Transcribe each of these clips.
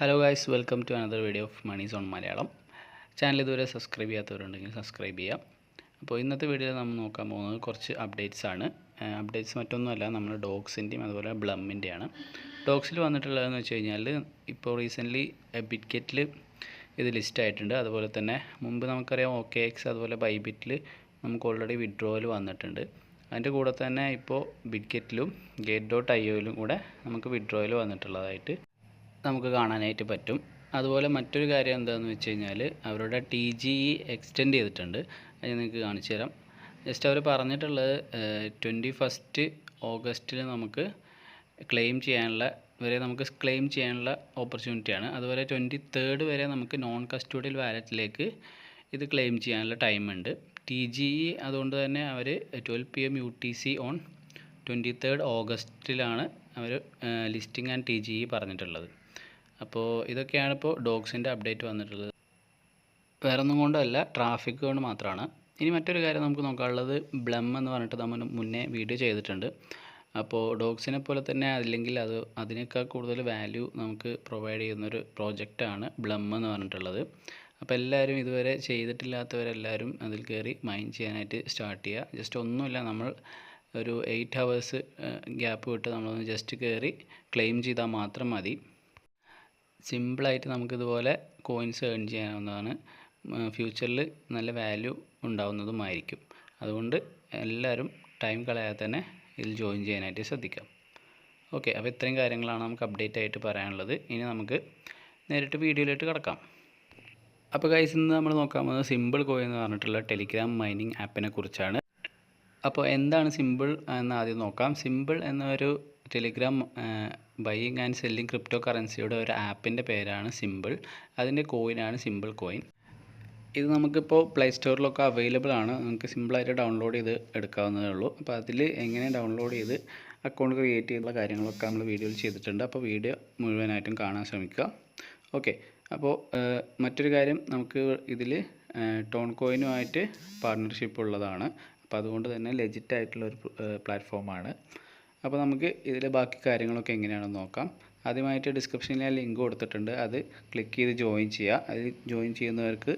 Hello guys, welcome to another video of moneys on Malayalam. Channel ഇതുവരെ subscribe ചെയ്യാത്തവരുണ്ടെങ്കിൽ subscribe ചെയ്യാം. അപ്പോൾ ഇന്നത്തെ വീഡിയോയിൽ നമ്മൾ നോക്കാൻ പോകുന്നത് കുറച്ച് അപ്ഡേറ്റ്സ് ആണ്. അപ്ഡേറ്റ്സ് മറ്റൊന്നുമല്ല, നമ്മൾ ഡോഗ്സിൻ്റെയും അതുപോലെ ബ്ലമ്മിൻ്റെയാണ്. ഡോഗ്സിൽ വന്നിട്ടുള്ളതെന്ന് വെച്ച് കഴിഞ്ഞാൽ ഇപ്പോൾ റീസെൻ്റ്ലി ബിറ്റ്ഗെറ്റിൽ ഇത് ലിസ്റ്റ് ആയിട്ടുണ്ട്. അതുപോലെ തന്നെ മുമ്പ് നമുക്കറിയാം OKX അതുപോലെ ബൈബിറ്റിൽ നമുക്ക് ഓൾറെഡി വിഡ്രോവൽ വന്നിട്ടുണ്ട്. അതിൻ്റെ കൂടെ തന്നെ ഇപ്പോൾ ബിറ്റ്ഗെറ്റിലും Gate.ioയിലും കൂടെ നമുക്ക് വിഡ്രോവൽ വന്നിട്ടുള്ളതായിട്ട് നമുക്ക് കാണാനായിട്ട് പറ്റും. അതുപോലെ മറ്റൊരു കാര്യം എന്താണെന്ന് വെച്ച് കഴിഞ്ഞാൽ അവരുടെ TGE എക്സ്റ്റെൻഡ് ചെയ്തിട്ടുണ്ട്. അത് നിങ്ങൾക്ക് കാണിച്ചു തരാം. ജസ്റ്റ് അവർ പറഞ്ഞിട്ടുള്ളത് 21 ഓഗസ്റ്റിൽ നമുക്ക് ക്ലെയിം ചെയ്യാനുള്ള ഓപ്പർച്യൂണിറ്റിയാണ്. അതുപോലെ 23 വരെ നമുക്ക് നോൺ കസ്റ്റോഡിയൽ വാലറ്റിലേക്ക് ഇത് ക്ലെയിം ചെയ്യാനുള്ള ടൈമുണ്ട്. TGE അതുകൊണ്ട് തന്നെ അവർ 12 PM UTC ഓൺ 23 ഓഗസ്റ്റിലാണ് അവർ ലിസ്റ്റിംഗ് ആൻഡ് TGE പറഞ്ഞിട്ടുള്ളത്. അപ്പോൾ ഇതൊക്കെയാണ് ഇപ്പോൾ ഡോഗ്സിൻ്റെ അപ്ഡേറ്റ് വന്നിട്ടുള്ളത്. വേറൊന്നും കൊണ്ടല്ല, ട്രാഫിക് കൊണ്ട് മാത്രമാണ്. ഇനി മറ്റൊരു കാര്യം നമുക്ക് നോക്കാനുള്ളത് ബ്ലം എന്ന് പറഞ്ഞിട്ട് നമ്മൾ മുന്നേ വീഡിയോ ചെയ്തിട്ടുണ്ട്. അപ്പോൾ ഡോഗ്സിനെ പോലെ തന്നെ അല്ലെങ്കിൽ അതിനേക്കാൾ കൂടുതൽ വാല്യൂ നമുക്ക് പ്രൊവൈഡ് ചെയ്യുന്നൊരു പ്രോജക്റ്റാണ് ബ്ലം എന്ന് പറഞ്ഞിട്ടുള്ളത്. അപ്പോൾ എല്ലാവരും ഇതുവരെ ചെയ്തിട്ടില്ലാത്തവരെല്ലാവരും അതിൽ കയറി മൈൻ ചെയ്യാനായിട്ട് സ്റ്റാർട്ട് ചെയ്യുക. ജസ്റ്റ് ഒന്നുമില്ല, നമ്മൾ ഒരു 8 hours ഗ്യാപ്പ് വിട്ട് നമ്മളൊന്ന് ജസ്റ്റ് കയറി ക്ലെയിം ചെയ്താൽ മാത്രം മതി. സിമ്പിളായിട്ട് നമുക്കിതുപോലെ കോയിൻസ് ഏൺ ചെയ്യാവുന്നതാണ്. ഫ്യൂച്ചറിൽ നല്ല വാല്യൂ ഉണ്ടാവുന്നതുമായിരിക്കും. അതുകൊണ്ട് എല്ലാവരും ടൈം കളയാതെ തന്നെ ഇതിൽ ജോയിൻ ചെയ്യാനായിട്ട് ശ്രദ്ധിക്കാം. ഓക്കെ, അപ്പോൾ ഇത്രയും കാര്യങ്ങളാണ് നമുക്ക് അപ്ഡേറ്റ് ആയിട്ട് പറയാനുള്ളത്. ഇനി നമുക്ക് നേരിട്ട് വീഡിയോയിലോട്ട് കിടക്കാം. അപ്പോൾ ഗൈസ്, ഇന്ന് നമ്മൾ നോക്കാൻ പോകുന്നത് സിമ്പിൾ കോയിൻ എന്ന് പറഞ്ഞിട്ടുള്ള ടെലിഗ്രാം മൈനിങ് ആപ്പിനെ കുറിച്ചാണ്. അപ്പോൾ എന്താണ് സിമ്പിൾ എന്ന് ആദ്യം നോക്കാം. സിമ്പിൾ എന്നൊരു Telegram buying and selling crypto കറൻസിയുടെ ഒരു ആപ്പിൻ്റെ പേരാണ് സിമ്പിൾ. അതിൻ്റെ കോയിനാണ് സിമ്പിൾ കോയിൻ. ഇത് നമുക്കിപ്പോൾ പ്ലേ സ്റ്റോറിലൊക്കെ അവൈലബിൾ ആണ്. നമുക്ക് സിമ്പിളായിട്ട് ഡൗൺലോഡ് ചെയ്ത് എടുക്കാവുന്നതേ ഉള്ളൂ. അപ്പോൾ അതിൽ എങ്ങനെ ഡൗൺലോഡ് ചെയ്ത് അക്കൗണ്ട് ക്രിയേറ്റ് ചെയ്തുള്ള കാര്യങ്ങളൊക്കെ നമ്മൾ വീഡിയോയിൽ ചെയ്തിട്ടുണ്ട്. അപ്പോൾ വീഡിയോ മുഴുവനായിട്ടും കാണാൻ ശ്രമിക്കുക. ഓക്കെ, അപ്പോൾ മറ്റൊരു കാര്യം, നമുക്ക് ഇതിൽ ടോൺ കോയിനുമായിട്ട് പാർട്ണർഷിപ്പ് ഉള്ളതാണ്. അപ്പോൾ അതുകൊണ്ട് തന്നെ ലെജിറ്റ് ആയിട്ടുള്ളൊരു പ്ലാറ്റ്ഫോമാണ്. അപ്പോൾ നമുക്ക് ഇതിലെ ബാക്കി കാര്യങ്ങളൊക്കെ എങ്ങനെയാണെന്ന് നോക്കാം. ആദ്യമായിട്ട് ഡിസ്ക്രിപ്ഷനിൽ ഞാൻ ലിങ്ക് കൊടുത്തിട്ടുണ്ട്. അത് ക്ലിക്ക് ചെയ്ത് ജോയിൻ ചെയ്യുക. അതിൽ ജോയിൻ ചെയ്യുന്നവർക്ക്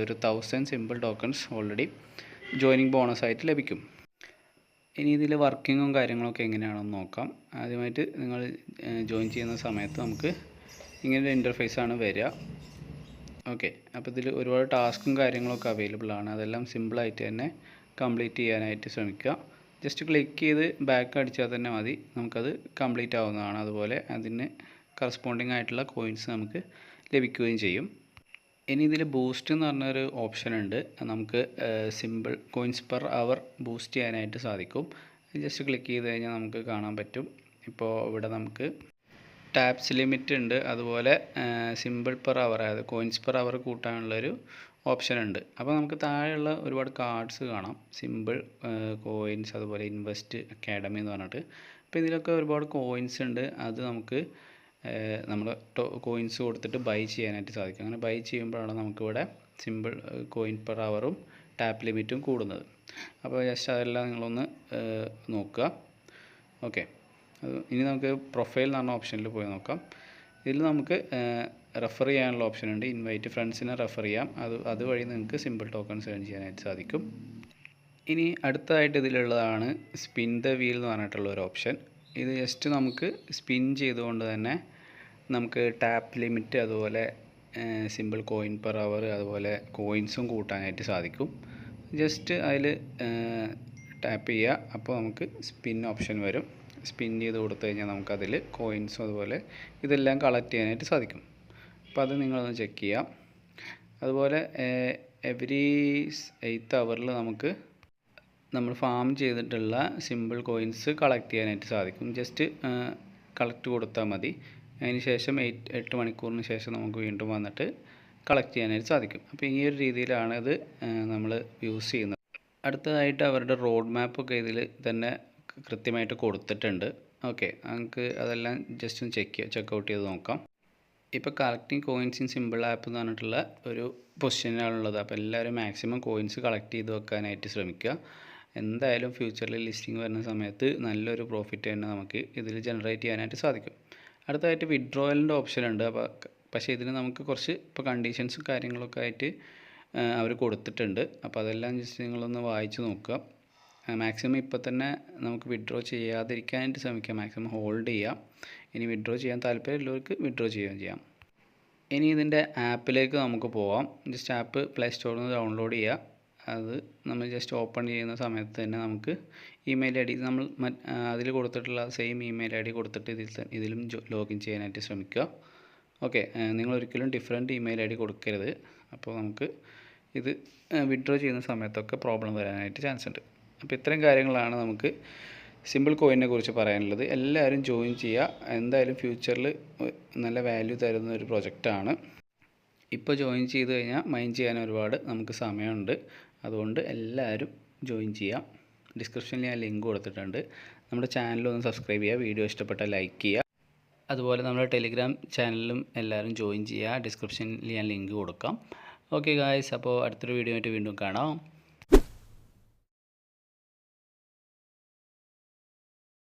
ഒരു 1000 സിമ്പിൾ ടോക്കൺസ് ഓൾറെഡി ജോയിനിങ് ബോണസായിട്ട് ലഭിക്കും. ഇനി ഇതിൽ വർക്കിങ്ങും കാര്യങ്ങളൊക്കെ എങ്ങനെയാണെന്ന് നോക്കാം. ആദ്യമായിട്ട് നിങ്ങൾ ജോയിൻ ചെയ്യുന്ന സമയത്ത് നമുക്ക് ഇങ്ങനൊരു ഇൻ്റർഫേസാണ് വരിക. ഓക്കെ, അപ്പോൾ ഇതിൽ ഒരുപാട് ടാസ്കും കാര്യങ്ങളൊക്കെ അവൈലബിൾ ആണ്. അതെല്ലാം സിമ്പിളായിട്ട് തന്നെ കംപ്ലീറ്റ് ചെയ്യാനായിട്ട് ശ്രമിക്കുക. ജസ്റ്റ് ക്ലിക്ക് ചെയ്ത് ബാക്ക് അടിച്ചാൽ തന്നെ മതി, നമുക്കത് കംപ്ലീറ്റ് ആവുന്നതാണ്. അതുപോലെ അതിന് കറസ്പോണ്ടിങ് ആയിട്ടുള്ള കോയിൻസ് നമുക്ക് ലഭിക്കുകയും ചെയ്യും. ഇനി ഇതിൽ ബൂസ്റ്റ് എന്ന് പറഞ്ഞൊരു ഓപ്ഷൻ ഉണ്ട്. നമുക്ക് simple coins per hour boost ചെയ്യാനായിട്ട് സാധിക്കും. ജസ്റ്റ് ക്ലിക്ക് ചെയ്ത് കഴിഞ്ഞാൽ നമുക്ക് കാണാൻ പറ്റും. ഇപ്പോൾ ഇവിടെ നമുക്ക് ടാപ്സ് ലിമിറ്റ് ഉണ്ട്. അതുപോലെ സിമ്പിൾ പെർ അവർ, അതായത് കോയിൻസ് പെർ അവർ കൂട്ടാനുള്ളൊരു ഓപ്ഷൻ ഉണ്ട്. അപ്പോൾ നമുക്ക് താഴെയുള്ള ഒരുപാട് കാർഡ്സ് കാണാം, സിമ്പിൾ കോയിൻസ്, അതുപോലെ ഇൻവെസ്റ്റ് അക്കാഡമി എന്ന് പറഞ്ഞിട്ട്. അപ്പോൾ ഇതിലൊക്കെ ഒരുപാട് കോയിൻസ് ഉണ്ട്. അത് നമുക്ക് നമ്മൾ കോയിൻസ് കൊടുത്തിട്ട് ബൈ ചെയ്യാനായിട്ട് സാധിക്കും. അങ്ങനെ ബൈ ചെയ്യുമ്പോഴാണ് നമുക്കിവിടെ സിമ്പിൾ കോയിൻ പെർ അവറും ടാപ്പ് ലിമിറ്റും കൂടുന്നത്. അപ്പോൾ ജസ്റ്റ് അതെല്ലാം നിങ്ങളൊന്ന് നോക്കുക. ഓക്കെ, ഇനി നമുക്ക് പ്രൊഫൈൽ എന്ന് പറഞ്ഞ ഓപ്ഷനിൽ പോയി നോക്കാം. ഇതിൽ നമുക്ക് റെഫർ ചെയ്യാനുള്ള ഓപ്ഷൻ ഉണ്ട്. ഇൻവൈറ്റ് ഫ്രണ്ട്സിനെ റെഫർ ചെയ്യാം. അതുവഴി നിങ്ങൾക്ക് സിമ്പിൾ ടോക്കൺസ് ഏൺ ചെയ്യാനായിട്ട് സാധിക്കും. ഇനി അടുത്തതായിട്ട് ഇതിലുള്ളതാണ് സ്പിൻ ദ വീൽ എന്ന് പറഞ്ഞിട്ടുള്ള ഒരു ഓപ്ഷൻ. ഇത് ജസ്റ്റ് നമുക്ക് സ്പിൻ ചെയ്തുകൊണ്ട് തന്നെ നമുക്ക് ടാപ്പ് ലിമിറ്റ്, അതുപോലെ സിമ്പിൾ കോയിൻ പെർ അവർ, അതുപോലെ കോയിൻസും കൂട്ടാനായിട്ട് സാധിക്കും. ജസ്റ്റ് അതിൽ ടാപ്പ് ചെയ്യുക. അപ്പോൾ നമുക്ക് സ്പിൻ ഓപ്ഷൻ വരും. സ്പിൻ ചെയ്ത് കൊടുത്തു കഴിഞ്ഞാൽ നമുക്കതിൽ കോയിൻസും അതുപോലെ ഇതെല്ലാം കളക്ട് ചെയ്യാനായിട്ട് സാധിക്കും. അപ്പോൾ അത് നിങ്ങളൊന്ന് ചെക്ക് ചെയ്യാം. അതുപോലെ എവറി 8 hourൽ നമുക്ക് നമ്മൾ ഫാം ചെയ്തിട്ടുള്ള സിമ്പിൾ കോയിൻസ് കളക്ട് ചെയ്യാനായിട്ട് സാധിക്കും. ജസ്റ്റ് കളക്ട് കൊടുത്താൽ മതി. അതിന് ശേഷം 8 മണിക്കൂറിന് ശേഷം നമുക്ക് വീണ്ടും വന്നിട്ട് കളക്ട് ചെയ്യാനായിട്ട് സാധിക്കും. അപ്പോൾ ഈ ഒരു രീതിയിലാണ് ഇത് നമ്മൾ യൂസ് ചെയ്യുന്നത്. അടുത്തതായിട്ട് അവരുടെ റോഡ് മാപ്പൊക്കെ ഇതിൽ തന്നെ കൃത്യമായിട്ട് കൊടുത്തിട്ടുണ്ട്. ഓക്കെ, നമുക്ക് അതെല്ലാം ജസ്റ്റ് ഒന്ന് ചെക്കൗട്ട് ചെയ്ത് നോക്കാം. ഇപ്പോൾ collecting coins in simple app എന്ന് പറഞ്ഞിട്ടുള്ള ഒരു പൊസിഷനാണുള്ളത്. അപ്പോൾ എല്ലാവരും മാക്സിമം കോയിൻസ് കളക്ട് ചെയ്ത് വെക്കാനായിട്ട് ശ്രമിക്കുക. എന്തായാലും ഫ്യൂച്ചറിൽ ലിസ്റ്റിംഗ് വരുന്ന സമയത്ത് നല്ലൊരു പ്രോഫിറ്റ് തന്നെ നമുക്ക് ഇതിൽ ജനറേറ്റ് ചെയ്യാനായിട്ട് സാധിക്കും. അടുത്തതായിട്ട് വിഡ്രോവലിൻ്റെ ഓപ്ഷൻ ഉണ്ട്. അപ്പോൾ പക്ഷേ ഇതിന് നമുക്ക് കുറച്ച് ഇപ്പോൾ കണ്ടീഷൻസും കാര്യങ്ങളൊക്കെ ആയിട്ട് അവർ കൊടുത്തിട്ടുണ്ട്. അപ്പോൾ അതെല്ലാം ജസ്റ്റ് നിങ്ങളൊന്ന് വായിച്ച് നോക്കുക. മാക്സിമം ഇപ്പോൾ തന്നെ നമുക്ക് വിഡ്രോ ചെയ്യാതിരിക്കാനായിട്ട് ശ്രമിക്കാം. മാക്സിമം ഹോൾഡ് ചെയ്യാം. ഇനി വിഡ്രോ ചെയ്യാൻ താല്പര്യമുള്ളവർക്ക് വിഡ്രോ ചെയ്യുകയും ചെയ്യാം. ഇനി ഇതിൻ്റെ ആപ്പിലേക്ക് നമുക്ക് പോവാം. ജസ്റ്റ് ആപ്പ് പ്ലേ സ്റ്റോറിൽ നിന്ന് ഡൗൺലോഡ് ചെയ്യുക. അത് നമ്മൾ ജസ്റ്റ് ഓപ്പൺ ചെയ്യുന്ന സമയത്ത് തന്നെ നമുക്ക് ഇമെയിൽ ഐ ഡി നമ്മൾ അതിൽ കൊടുത്തിട്ടുള്ള സെയിം ഇമെയിൽ ഐ ഡി കൊടുത്തിട്ട് ഇതിലും ലോഗിൻ ചെയ്യാനായിട്ട് ശ്രമിക്കുക. ഓക്കെ, നിങ്ങളൊരിക്കലും ഡിഫറെൻറ്റ് ഇമെയിൽ ഐ ഡി കൊടുക്കരുത്. അപ്പോൾ നമുക്ക് ഇത് വിഡ്രോ ചെയ്യുന്ന സമയത്തൊക്കെ പ്രോബ്ലം വരാനായിട്ട് ചാൻസ് ഉണ്ട്. അപ്പോൾ ഇത്രയും കാര്യങ്ങളാണ് നമുക്ക് സിമ്പിൾ കോയിനെ കുറിച്ച് പറയാനുള്ളത്. എല്ലാവരും ജോയിൻ ചെയ്യുക. എന്തായാലും ഫ്യൂച്ചറിൽ നല്ല വാല്യൂ തരുന്ന ഒരു പ്രൊജക്റ്റാണ്. ഇപ്പോൾ ജോയിൻ ചെയ്ത് കഴിഞ്ഞാൽ മൈൻ ചെയ്യാൻ ഒരുപാട് നമുക്ക് സമയമുണ്ട്. അതുകൊണ്ട് എല്ലാവരും ജോയിൻ ചെയ്യാം. ഡിസ്ക്രിപ്ഷനിൽ ഞാൻ ലിങ്ക് കൊടുത്തിട്ടുണ്ട്. നമ്മുടെ ചാനലൊന്ന് സബ്സ്ക്രൈബ് ചെയ്യുക. വീഡിയോ ഇഷ്ടപ്പെട്ടാൽ ലൈക്ക് ചെയ്യുക. അതുപോലെ നമ്മുടെ ടെലിഗ്രാം ചാനലിലും എല്ലാവരും ജോയിൻ ചെയ്യുക. ഡിസ്ക്രിപ്ഷനിൽ ഞാൻ ലിങ്ക് കൊടുക്കാം. ഓക്കെ ഗായ്സ്, അപ്പോൾ അടുത്തൊരു വീഡിയോ ആയിട്ട് വീണ്ടും കാണാം.